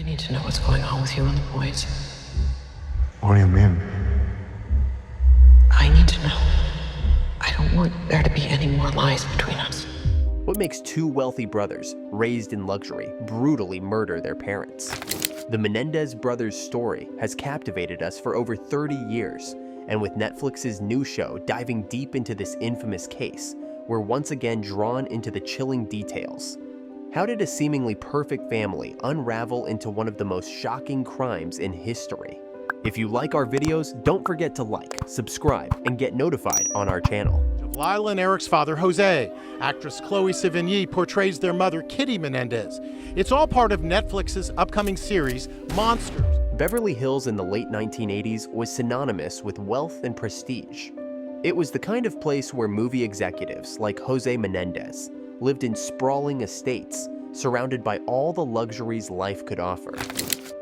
I need to know what's going on with you and the boys. What do you mean? I need to know. I don't want there to be any more lies between us. What makes two wealthy brothers, raised in luxury, brutally murder their parents? The Menendez brothers' story has captivated us for over 30 years, and with Netflix's new show diving deep into this infamous case, we're once again drawn into the chilling details. How did a seemingly perfect family unravel into one of the most shocking crimes in history? If you like our videos, don't forget to like, subscribe, and get notified on our channel. Lila and Eric's father, Jose. Actress Chloe Sevigny portrays their mother, Kitty Menendez. It's all part of Netflix's upcoming series, Monsters. Beverly Hills in the late 1980s was synonymous with wealth and prestige. It was the kind of place where movie executives like Jose Menendez lived in sprawling estates, surrounded by all the luxuries life could offer.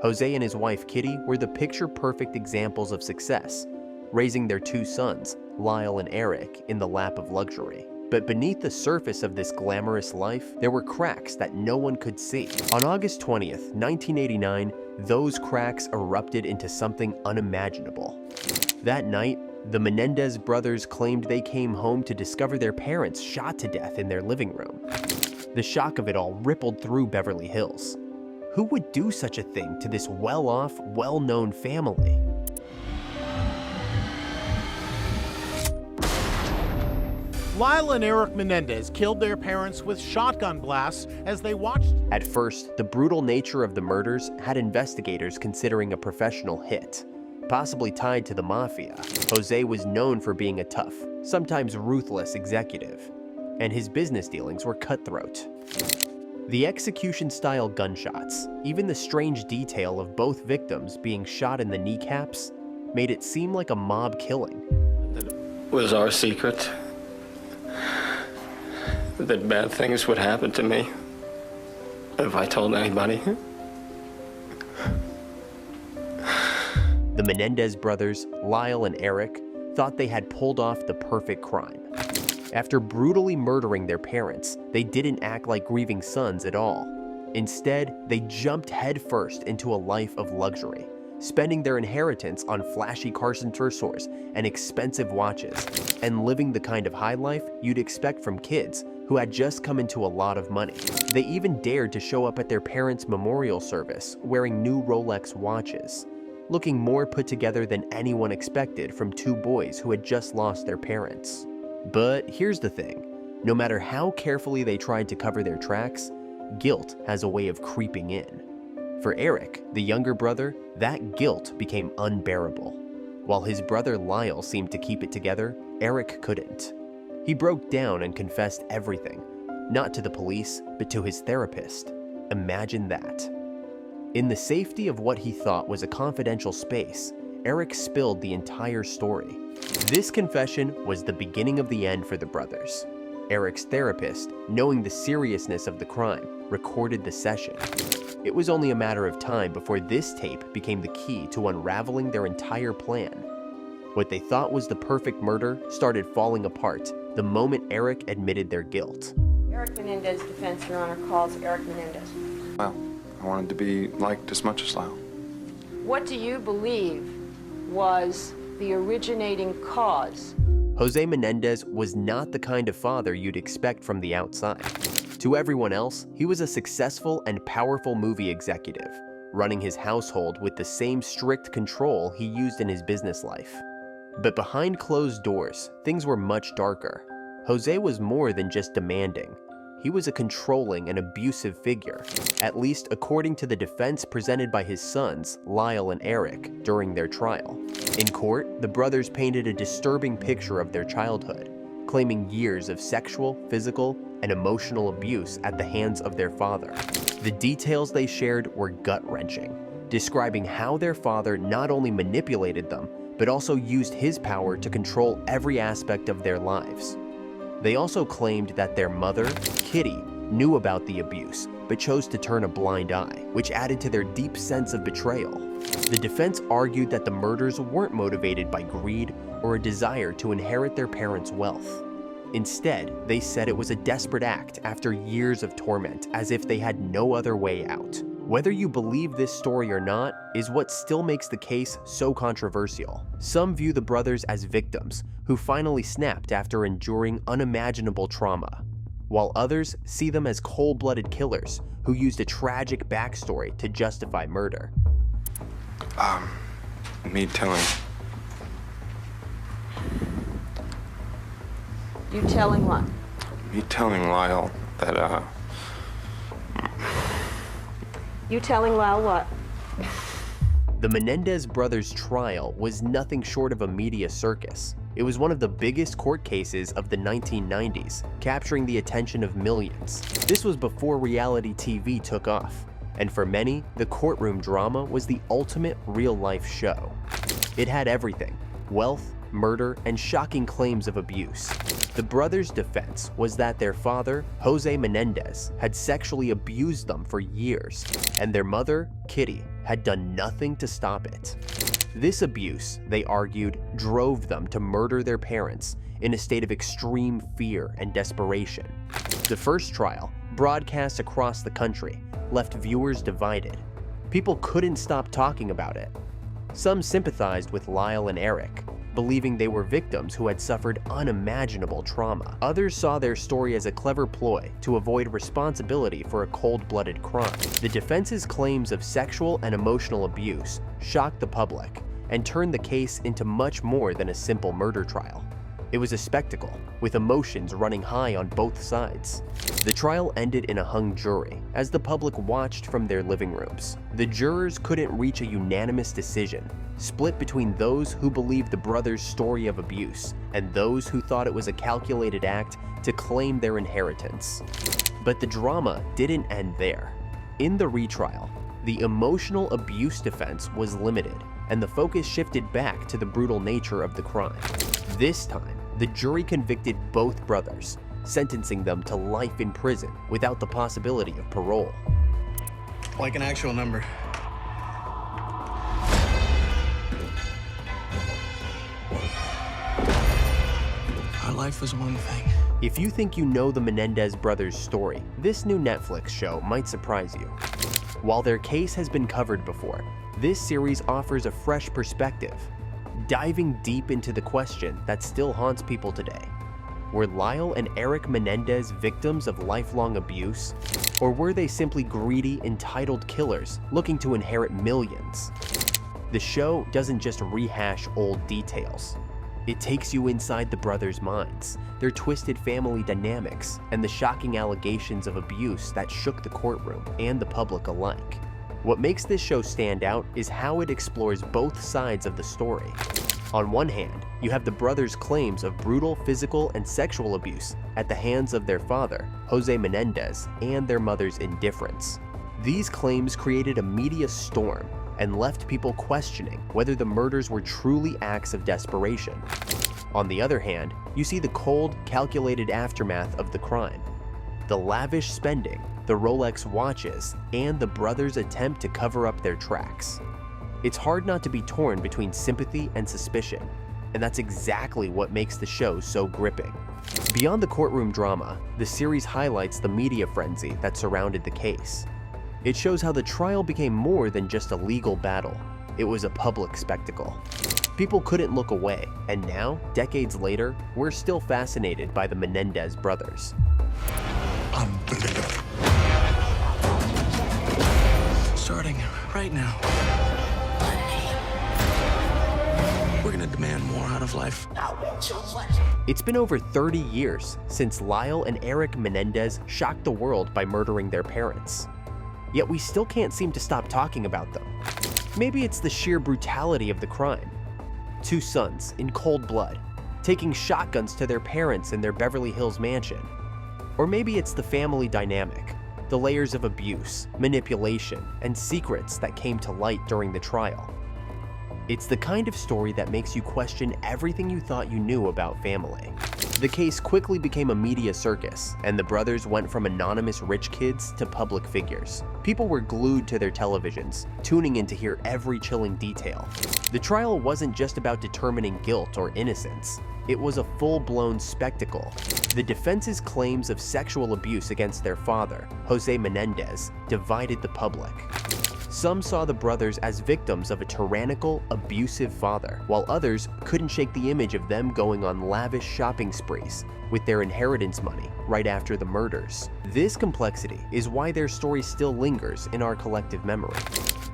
Jose and his wife Kitty were the picture-perfect examples of success, raising their two sons, Lyle and Eric, in the lap of luxury. But beneath the surface of this glamorous life, there were cracks that no one could see. On August 20th, 1989, those cracks erupted into something unimaginable. That night, the Menendez brothers claimed they came home to discover their parents shot to death in their living room. The shock of it all rippled through Beverly Hills. Who would do such a thing to this well-off, well-known family? Lila and Eric Menendez killed their parents with shotgun blasts as they watched. At first, the brutal nature of the murders had investigators considering a professional hit, possibly tied to the mafia. Jose was known for being a tough, sometimes ruthless executive, and his business dealings were cutthroat. The execution-style gunshots, even the strange detail of both victims being shot in the kneecaps, made it seem like a mob killing. It was our secret that bad things would happen to me if I told anybody. The Menendez brothers, Lyle and Eric, thought they had pulled off the perfect crime. After brutally murdering their parents, they didn't act like grieving sons at all. Instead, they jumped headfirst into a life of luxury, spending their inheritance on flashy Carson Tercors and expensive watches, and living the kind of high life you'd expect from kids who had just come into a lot of money. They even dared to show up at their parents' memorial service wearing new Rolex watches, looking more put together than anyone expected from two boys who had just lost their parents. But here's the thing, no matter how carefully they tried to cover their tracks, guilt has a way of creeping in. For Eric, the younger brother, that guilt became unbearable. While his brother Lyle seemed to keep it together, Eric couldn't. He broke down and confessed everything, not to the police, but to his therapist. Imagine that. In the safety of what he thought was a confidential space, Eric spilled the entire story. This confession was the beginning of the end for the brothers. Eric's therapist, knowing the seriousness of the crime, recorded the session. It was only a matter of time before this tape became the key to unraveling their entire plan. What they thought was the perfect murder started falling apart the moment Eric admitted their guilt. Eric Menendez defense, Your Honor, calls Eric Menendez. Well, I wanted to be liked as much as Lyle. What do you believe was the originating cause? Jose Menendez was not the kind of father you'd expect from the outside. To everyone else, he was a successful and powerful movie executive, running his household with the same strict control he used in his business life. But behind closed doors, things were much darker. Jose was more than just demanding. He was a controlling and abusive figure, at least according to the defense presented by his sons, Lyle and Eric, during their trial. In court, the brothers painted a disturbing picture of their childhood, claiming years of sexual, physical, and emotional abuse at the hands of their father. The details they shared were gut-wrenching, describing how their father not only manipulated them, but also used his power to control every aspect of their lives. They also claimed that their mother, Kitty, knew about the abuse, but chose to turn a blind eye, which added to their deep sense of betrayal. The defense argued that the murders weren't motivated by greed or a desire to inherit their parents' wealth. Instead, they said it was a desperate act after years of torment, as if they had no other way out. Whether you believe this story or not is what still makes the case so controversial. Some view the brothers as victims who finally snapped after enduring unimaginable trauma, while others see them as cold-blooded killers who used a tragic backstory to justify murder. Me telling. You telling what? Me telling Lyle that, You telling Lyle what? The Menendez brothers' trial was nothing short of a media circus. It was one of the biggest court cases of the 1990s, capturing the attention of millions. This was before reality TV took off, and for many, the courtroom drama was the ultimate real-life show. It had everything: wealth, murder, and shocking claims of abuse. The brothers' defense was that their father, Jose Menendez, had sexually abused them for years, and their mother, Kitty, had done nothing to stop it. This abuse, they argued, drove them to murder their parents in a state of extreme fear and desperation. The first trial, broadcast across the country, left viewers divided. People couldn't stop talking about it. Some sympathized with Lyle and Eric, believing they were victims who had suffered unimaginable trauma. Others saw their story as a clever ploy to avoid responsibility for a cold-blooded crime. The defense's claims of sexual and emotional abuse shocked the public and turned the case into much more than a simple murder trial. It was a spectacle, with emotions running high on both sides. The trial ended in a hung jury as the public watched from their living rooms. The jurors couldn't reach a unanimous decision, split between those who believed the brothers' story of abuse and those who thought it was a calculated act to claim their inheritance. But the drama didn't end there. In the retrial, the emotional abuse defense was limited, and the focus shifted back to the brutal nature of the crime. This time, the jury convicted both brothers, sentencing them to life in prison without the possibility of parole. Like an actual number. Our life was one thing. If you think you know the Menendez brothers' story, this new Netflix show might surprise you. While their case has been covered before, this series offers a fresh perspective, diving deep into the question that still haunts people today. Were Lyle and Eric Menendez victims of lifelong abuse? Or were they simply greedy, entitled killers looking to inherit millions? The show doesn't just rehash old details. It takes you inside the brothers' minds, their twisted family dynamics, and the shocking allegations of abuse that shook the courtroom and the public alike. What makes this show stand out is how it explores both sides of the story. On one hand, you have the brothers' claims of brutal physical and sexual abuse at the hands of their father, Jose Menendez, and their mother's indifference. These claims created a media storm and left people questioning whether the murders were truly acts of desperation. On the other hand, you see the cold, calculated aftermath of the crime. The lavish spending, the Rolex watches, and the brothers' attempt to cover up their tracks. It's hard not to be torn between sympathy and suspicion, and that's exactly what makes the show so gripping. Beyond the courtroom drama, the series highlights the media frenzy that surrounded the case. It shows how the trial became more than just a legal battle. It was a public spectacle. People couldn't look away, and now, decades later, we're still fascinated by the Menendez brothers. Unbelievable. Starting right now. We're gonna demand more out of life. It's been over 30 years since Lyle and Eric Menendez shocked the world by murdering their parents. Yet we still can't seem to stop talking about them. Maybe it's the sheer brutality of the crime. Two sons, in cold blood, taking shotguns to their parents in their Beverly Hills mansion. Or maybe it's the family dynamic, the layers of abuse, manipulation, and secrets that came to light during the trial. It's the kind of story that makes you question everything you thought you knew about family. The case quickly became a media circus, and the brothers went from anonymous rich kids to public figures. People were glued to their televisions, tuning in to hear every chilling detail. The trial wasn't just about determining guilt or innocence. It was a full-blown spectacle. The defense's claims of sexual abuse against their father, Jose Menendez, divided the public. Some saw the brothers as victims of a tyrannical, abusive father, while others couldn't shake the image of them going on lavish shopping sprees with their inheritance money right after the murders. This complexity is why their story still lingers in our collective memory.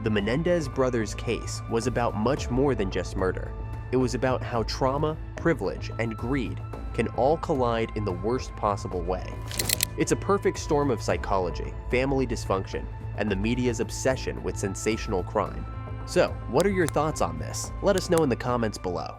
The Menendez brothers' case was about much more than just murder. It was about how trauma, privilege, and greed can all collide in the worst possible way. It's a perfect storm of psychology, family dysfunction, and the media's obsession with sensational crime. So, what are your thoughts on this? Let us know in the comments below.